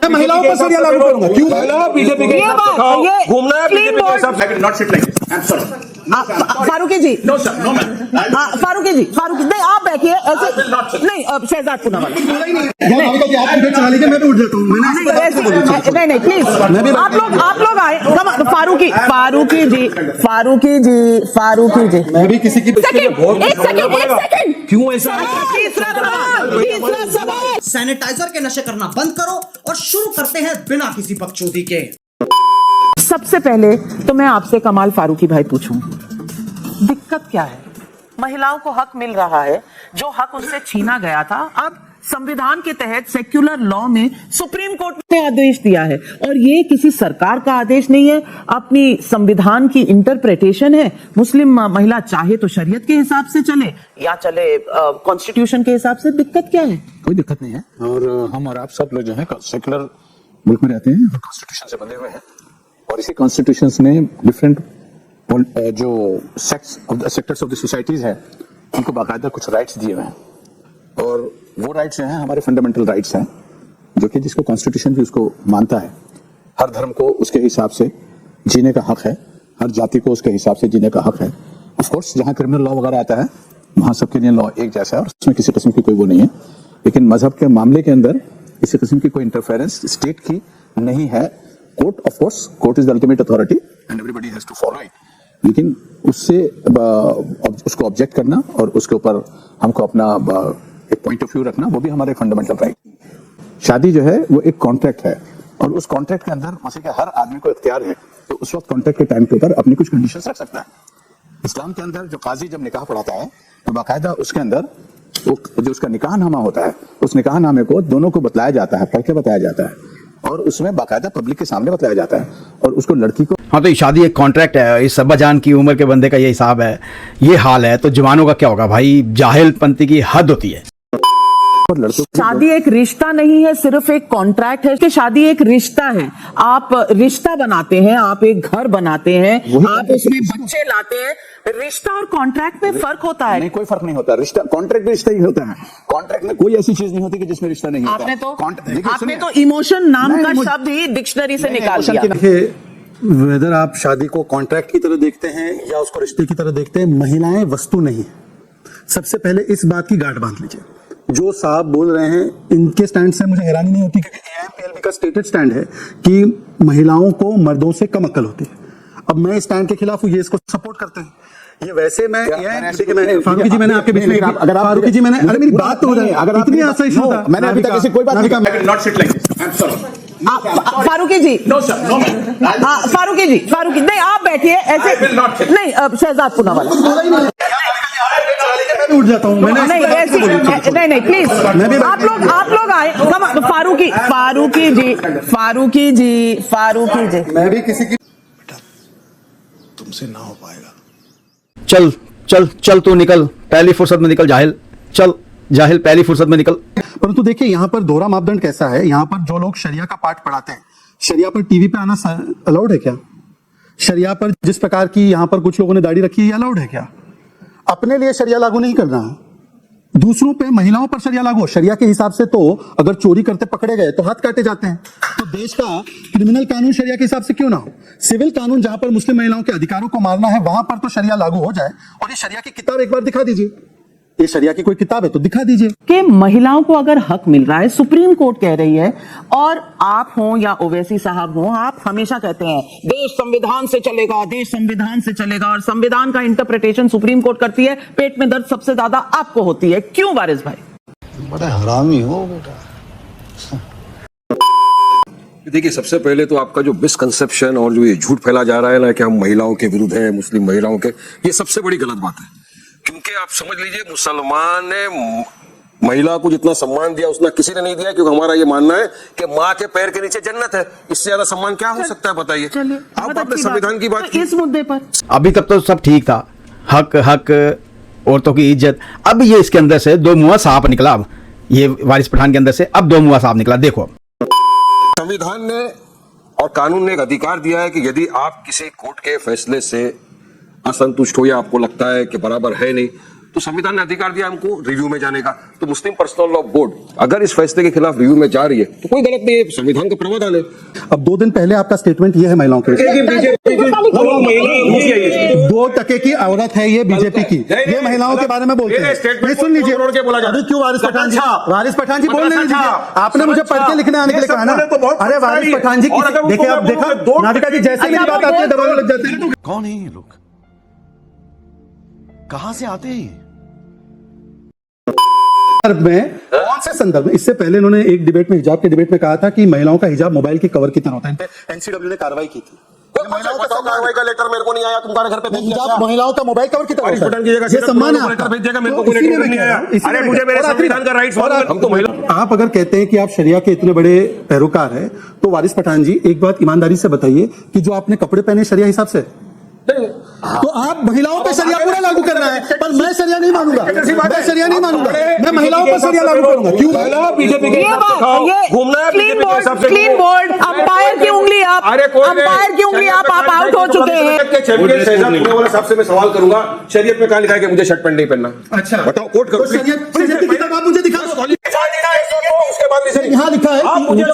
मैं महिलाओं पर सरिया लागू करूंगा। क्यों? बीजेपी के घूमना है बीजेपी के साथ। फारूकी जी, फारूकी जी, फारूकी नहीं, आप बैठिए ऐसे नहीं। शहजाद पूनावाला नहीं नहीं प्लीज, आप लोग आए। फारूकी फारूकी जी, फारूकी जी, फारूकी जी, मैं भी किसी की एक सेकंड क्यों ऐसा? तीसरा सवाल। सैनिटाइजर के नशे करना बंद करो और शुरू करते हैं बिना किसी बकचोदी के। सबसे पहले तो मैं आपसे कमाल फारूकी भाई पूछूं, दिक्कत क्या है? महिलाओं को हक मिल रहा है, जो हक उनसे छीना गया था। अब संविधान के तहत सेक्युलर लॉ में सुप्रीम कोर्ट ने आदेश दिया है, और ये किसी सरकार का आदेश नहीं है, अपनी संविधान की इंटरप्रिटेशन है। मुस्लिम महिला चाहे तो शरीयत के हिसाब से चले या चले कॉन्स्टिट्यूशन के हिसाब से। दिक्कत क्या है? कोई दिक्कत नहीं है। और हम और आप सब लोग जो है सेक्युलर मुल्क में रहते हैं और कॉन्स्टिट्यूशन से बंधे हुए हैं, और इसी कॉन्स्टिट्यूशन ने डिफरेंट जो सेक्टर्स ऑफ द सोसाइटीज है उनको बाकायदा कुछ राइट्स दिए हुए हैं, और वो राइट्स जो हैं हमारे फंडामेंटल राइट्स हैं, जो कि जिसको कॉन्स्टिट्यूशन भी उसको मानता है। हर धर्म को उसके हिसाब से जीने का हक है, हर जाति को उसके हिसाब से जीने का हक है। ऑफ कोर्स जहाँ क्रिमिनल लॉ वगैरह आता है वहाँ सबके लिए लॉ एक जैसा है, और उसमें किसी किस्म की कोई वो नहीं है। लेकिन मजहब के मामले के अंदर किसी किस्म की कोई इंटरफेरेंस स्टेट की नहीं है। Court of course, court is the ultimate authority and everybody has to follow it. लेकिन उससे उसको ऑब्जेक्ट करना और उसके ऊपर हमको अपना एक पॉइंट ऑफ व्यू रखना, वो भी हमारे फंडामेंटल राइट। शादी जो है वो एक कॉन्ट्रैक्ट है, और उस कॉन्ट्रैक्ट के अंदर मसीह के हर आदमी को इख्तियार है तो उस वक्त कॉन्ट्रैक्ट के टाइम के ऊपर अपनी कुछ कंडीशंस रख सकता है। इस्लाम के अंदर जो काजी जब निकाह पढ़ाता है तो बाकायदा उसके अंदर जो उसका निकाहनामा होता है, उस निकाहनामे को दोनों को बतलाया जाता है, पढ़ के बताया जाता है, और उसमें बाकायदा पब्लिक के सामने बताया जाता है। और उसको लड़की को, हाँ तो ये शादी एक कॉन्ट्रैक्ट है, इस अब्बा जान की उम्र के बंदे का ये हिसाब है, ये हाल है, तो जवानों का क्या होगा भाई? जाहिल पंथी की हद होती है। शादी एक रिश्ता नहीं है, सिर्फ एक कॉन्ट्रैक्ट है कि शादी एक रिश्ता है। आप रिश्ता बनाते हैं, आप एक घर बनाते हैं, आप उसमें बच्चे लाते हैं। रिश्ता और कॉन्ट्रैक्ट में फर्क होता है? नहीं, कोई फर्क नहीं होता। रिश्ता कॉन्ट्रैक्ट में रिश्ता ही होता है। कॉन्ट्रैक्ट में कोई ऐसी चीज नहीं होती कि जिसमें रिश्ता नहीं होता। आपने तो इमोशन नाम का शब्द ही डिक्शनरी से निकाल दिया। देखिए, वेदर आप शादी को कॉन्ट्रैक्ट की तरह देखते हैं या उसको रिश्ते की तरह देखते हैं, महिलाएं वस्तु नहीं है। सबसे पहले इस बात की गांठ बांध लीजिए। जो साहब बोल रहे हैं इनके स्टैंड से मुझे हैरानी नहीं होती, क्योंकि एआईएमपीएलबी का स्टेटेड स्टैंड है कि महिलाओं को मर्दों से कम अक्ल होती है। अब मैं इस स्टैंड के खिलाफ हूँ, ये इसको सपोर्ट करते हैं। ये वैसे मैं फारूकी जी, मैंने आपके बीच में अगर आप फारूकी जी, मैंने अरे मेरी बात तो हो जाए, अगर इतनी आसान इशू था, मैंने अभी तक ऐसी कोई बात नहीं। Not sit like this, I am sorry. Farooqui ji, no sir, no ma'am. Farooqui ji, Farooqui नहीं, आप बैठिए ऐसे नहीं। शहजाद पूनावाला उठ जाता हूँ, मैंने नहीं ऐसी नहीं प्लीज, आप लोग आए। फारूकी फारूकी जी, फारूकी जी, फारूकी जी, मैं भी किसी की तुमसे ना हो पाएगा। चल चल चल, तू निकल, पहली फुर्सत में निकल जाहिल, चल जाहिल, पहली फुर्सत में निकल। परंतु देखिए यहाँ पर दोहरा मापदंड कैसा है। यहाँ पर जो लोग शरिया का पाठ पढ़ाते हैं, शरिया पर टीवी पे आना अलाउड है क्या? शरिया पर जिस प्रकार की यहाँ पर कुछ लोगों ने दाढ़ी रखी है, अलाउड है क्या? अपने लिए शरिया लागू नहीं करना है, दूसरों पे, महिलाओं पर शरिया लागू। शरिया के हिसाब से तो अगर चोरी करते पकड़े गए तो हाथ काटे जाते हैं। तो देश का क्रिमिनल कानून शरिया के हिसाब से क्यों ना हो? सिविल कानून जहां पर मुस्लिम महिलाओं के अधिकारों को मारना है वहां पर तो शरिया लागू हो जाए। और ये शरिया की किताब एक बार दिखा दीजिए, ये शरिया की कोई किताब है तो दिखा दीजिए कि महिलाओं को अगर हक मिल रहा है, सुप्रीम कोर्ट कह रही है, और आप हो या ओवैसी साहब हो, आप हमेशा कहते हैं देश संविधान से चलेगा, देश संविधान से चलेगा, और संविधान का इंटरप्रिटेशन सुप्रीम कोर्ट करती है। पेट में दर्द सबसे ज्यादा आपको होती है, क्यों वारिस भाई? बड़ा हरामी हो बेटा। देखिए, सबसे पहले तो आपका जो मिसकंसेप्शन और जो ये झूठ फैला जा रहा है ना कि हम महिलाओं के विरुद्ध हैं, मुस्लिम महिलाओं के, ये सबसे बड़ी गलत बात है। क्योंकि आप समझ लीजिए, मुसलमान ने महिला को जितना सम्मान दिया उतना किसी ने नहीं दिया, क्योंकि हमारा ये मानना है कि माँ के पैर के नीचे जन्नत है। इससे ज्यादा सम्मान क्या हो सकता है, बताइए। आप अपने संविधान की बात इस मुद्दे पर अभी तक तो सब ठीक था, हक हक, औरतों की इज्जत। अब ये इसके अंदर से दो मुआ सांप निकला, अब ये वारिस पठान के अंदर से अब दो मुआ सांप निकला। देखो, संविधान ने और कानून ने एक अधिकार दिया है कि यदि आप किसी कोर्ट के फैसले से असंतुष्ट हो या आपको लगता है कि बराबर है नहीं, तो संविधान ने अधिकार दिया हमको रिव्यू में जाने का। तो मुस्लिम पर्सनल लॉ बोर्ड अगर इस फैसले के खिलाफ रिव्यू में जा रही है तो कोई गलत नहीं है, संविधान का प्रावधान है। अब 2 दिन पहले आपका स्टेटमेंट ये है महिलाओं के लिए। 2% की औरत है ये बीजेपी की, ये महिलाओं के बारे में बोलते हैं। नहीं, सुन लीजिए, अभी क्यों वारिस पठान जी बोल नहीं लीजिए, आपने मुझे पढ़ के लिखने आने के लिए कहा ना। अरे वारिस पठान जी देखिए, आप देखा नादिका जी जैसे मेरी बात आती है दबाव लग जाते हैं। कौन है ये लोग, कहां से आते हैं? में कौन से संदर्भ में? इससे पहले इन्होंने एक डिबेट में, हिजाब के डिबेट में कहा था कि महिलाओं का हिजाब मोबाइल की कवर की तरह होता है। इन पे एनसीडब्ल्यू ने कार्रवाई की थी। कार्रवाई का लेटर मेरे को नहीं आया, तुम्हारे घर पे भेज दिया। हिजाब महिलाओं का मोबाइल कवर की तरह होता है। ये सम्मान है लेटर आपका। भेज देगा, मेरे को कोई लेटर नहीं आया। अरे मुझे मेरे संविधान का राइट्स, हम तो महिला। आप अगर कहते हैं कि आप शरिया के इतने बड़े पैरोकार हैं, तो वारिस पठान जी एक बात ईमानदारी से बताइए कि जो आपने कपड़े पहने शरिया हिसाब से, तो आप महिलाओं पे शरिया पूरा लागू कर रहा है, पर मैं शरिया नहीं मानूंगा, मैं शरिया नहीं मानूंगा, मैं महिलाओं पर शरिया लागू करूंगा। क्यों? बीजेपी के क्लीन बोर्ड, अंपायर की उंगली आप, अंपायर की उंगली आप आउट हो चुके हैं। सबसे मैं सवाल करूंगा, शरीयत में कहा लिखा है कि मुझे शर्ट पैंट नहीं पहनना? अच्छा बताओ, कोर्ट करो। शरीयत की किताब आप मुझे दिखा दो। उसके बाद यहाँ लिखा है, मुझे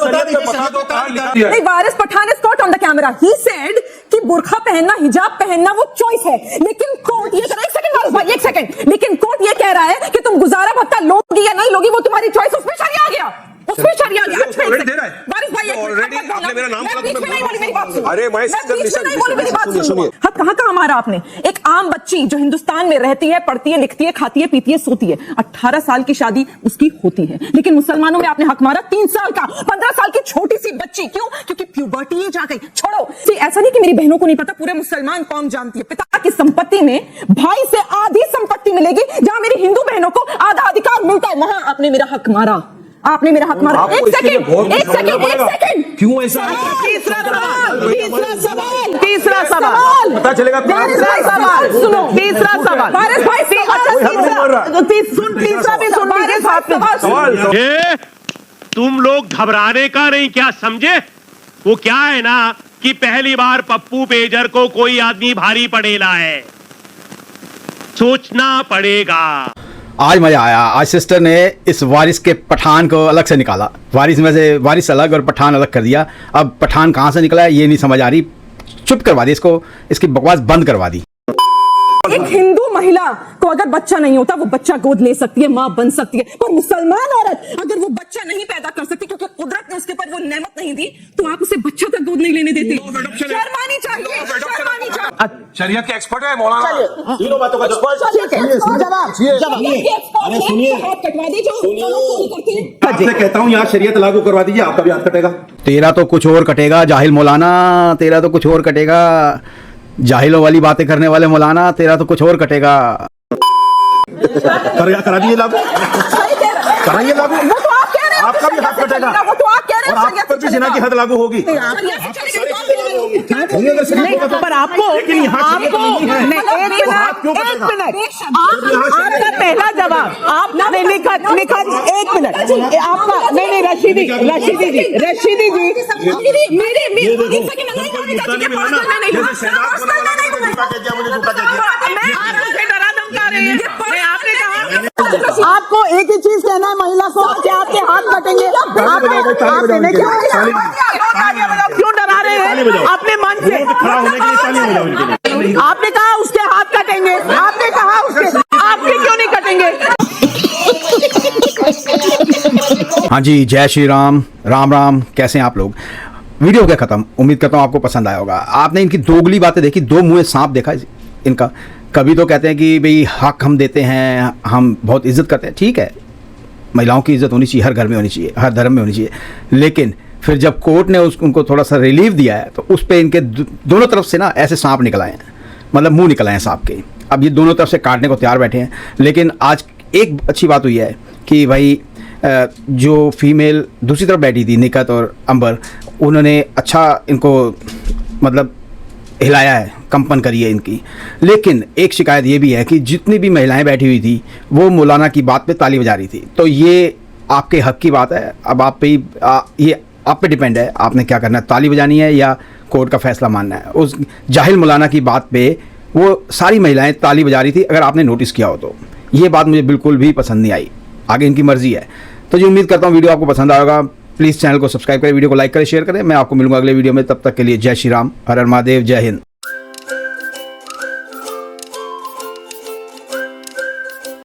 नहीं, Waris Pathan is caught on the camera, he said कि बुर्का पहनना, हिजाब पहनना वो चॉइस है, लेकिन कोर्ट ये कह रहा है, एक सेकंड वारिस भाई, एक सेकंड, लेकिन कोर्ट ये कह रहा है कि तुम गुजारा भत्ता लोगी या नहीं लोगी, वो तुम्हारी चॉइस, उसमें शरिया आ गया, उसमें शरिया आ गया। अच्छा, ऑलरेडी दे रहा है। वारिस भाई ऑलरेडी आपने मेरा नाम मैं बीच में नहीं बोली, मेरी बात सुनो। अरे मैं नहीं बोली, मेरी बात सुनो। सुनिए। हक कहाँ मारा आपने? एक आम बच्ची जो हिंदुस्तान में रहती है, पढ़ती है, लिखती है, खाती है, पीती है, सोती है, 18 साल की शादी उसकी होती है, लेकिन मुसलमानों में आपने हक मारा 3 साल का, 15 साल की छोटी सी बच्ची। क्यों? क्योंकि प्यूबर्टी एज आ गई। छोड़ो, ऐसा नहीं कि मेरी बहनों को नहीं पता, पूरे मुसलमान कौम जानती है, पिता की संपत्ति में भाई से आधी संपत्ति मिलेगी, जहां मेरी हिंदू बहनों को आधा अधिकार मिलता है, वहां आपने मेरा हक मारा, आपने मेरा हक मारा। एक सेकंड, क्यों ऐसा? तीसरा सवाल पता चलेगा। तीसरा सवाल सुनो, तीसरा सवाल वारिस भाई, तीसरा भी सुन वारिस सवाल। ये तुम लोग घबराने का नहीं क्या समझे? वो क्या है ना कि पहली बार पप्पू पेजर को कोई आदमी भारी पड़ेला है, सोचना पड़ेगा। आज मजा आया। आज सिस्टर ने इस वारिस के पठान को अलग से निकाला, वारिस में से वारिस अलग और पठान अलग कर दिया। अब पठान कहाँ से निकला है ये नहीं समझ आ रही, चुप करवा दी इसको, इसकी बकवास बंद करवा दी। एक हिंदू महिला को अगर बच्चा नहीं होता, वो बच्चा गोद ले सकती है, मां बन सकती है, पर मुसलमान औरत अगर वो बच्चा नहीं पैदा कर सकती क्योंकि कुदरत ने उसके ऊपर वो नेमत नहीं दी, तो आप उसे बच्चा तक गोद नहीं लेने देते। शर्मानी चाहिए, शर्मानी चाहिए। शरीयत के एक्सपर्ट है मौलाना, तीनों बातों का आपसे कहता हूँ यहाँ शरीयत लागू करवा दीजिए, आपका भी हाथ कटेगा। तेरा तो कुछ और कटेगा जाहिल मौलाना, तेरा तो कुछ और कटेगा, जाहिलों वाली बातें करने वाले मौलाना, तेरा तो कुछ और कटेगा। करा दिए लागू, कराइए लागू, आपका भी हाथ कटेगा और आप पर भी जिना की हद लागू होगी। पर आपको एक मिनट, आपका पहला जवाब आपने लिखा, एक मिनट आपका, नहीं रशीदी जी आपको एक ही चीज कहना है महिला को कि आपके हाथ कटेंगे। क्यों डरा रहे हैं अपने मन से? आपने कहा उसके हाथ कटेंगे, आपने कहा उसके, आपके क्यों नहीं कटेंगे? हाँ जी, जय श्री राम, राम राम। कैसे हैं आप लोग? वीडियो हो गया खत्म, उम्मीद करता हूँ आपको पसंद आया होगा। आपने इनकी दोगली बातें देखी, दो मुंह सांप देखा इनका। कभी तो कहते हैं कि भाई हक हम देते हैं, हम बहुत इज्जत करते हैं, ठीक है, महिलाओं की इज्जत होनी चाहिए, हर घर में होनी चाहिए, हर धर्म में होनी चाहिए, लेकिन फिर जब कोर्ट ने उनको थोड़ा सा रिलीफ दिया है तो उस पर इनके दोनों तरफ से ना ऐसे सांप निकल आए हैं, मतलब मुंह निकल आए हैं सांप के। अब ये दोनों तरफ से काटने को तैयार बैठे हैं। लेकिन आज एक अच्छी बात हुई है कि भाई जो फीमेल दूसरी तरफ बैठी थी, निकत और अंबर, उन्होंने अच्छा इनको मतलब हिलाया है, कंपन करी है इनकी। लेकिन एक शिकायत ये भी है कि जितनी भी महिलाएं बैठी हुई थी वो मौलाना की बात पे ताली बजा रही थी। तो ये आपके हक की बात है, अब आप पे ये आप पे डिपेंड है, आपने क्या करना है, ताली बजानी है या कोर्ट का फैसला मानना है। उस जाहिल मौलाना की बात पे वो सारी महिलाएं ताली बजा रही थी, अगर आपने नोटिस किया हो तो। ये बात मुझे बिल्कुल भी पसंद नहीं आई। आगे इनकी मर्जी है। तो जी उम्मीद करता हूँ वीडियो आपको पसंद आएगा। प्लीज़ चैनल को सब्सक्राइब करें, वीडियो को लाइक करें, शेयर करें। मैं आपको मिलूंगा अगले वीडियो में। तब तक के लिए जय श्री राम, हर हर महादेव, जय हिंद।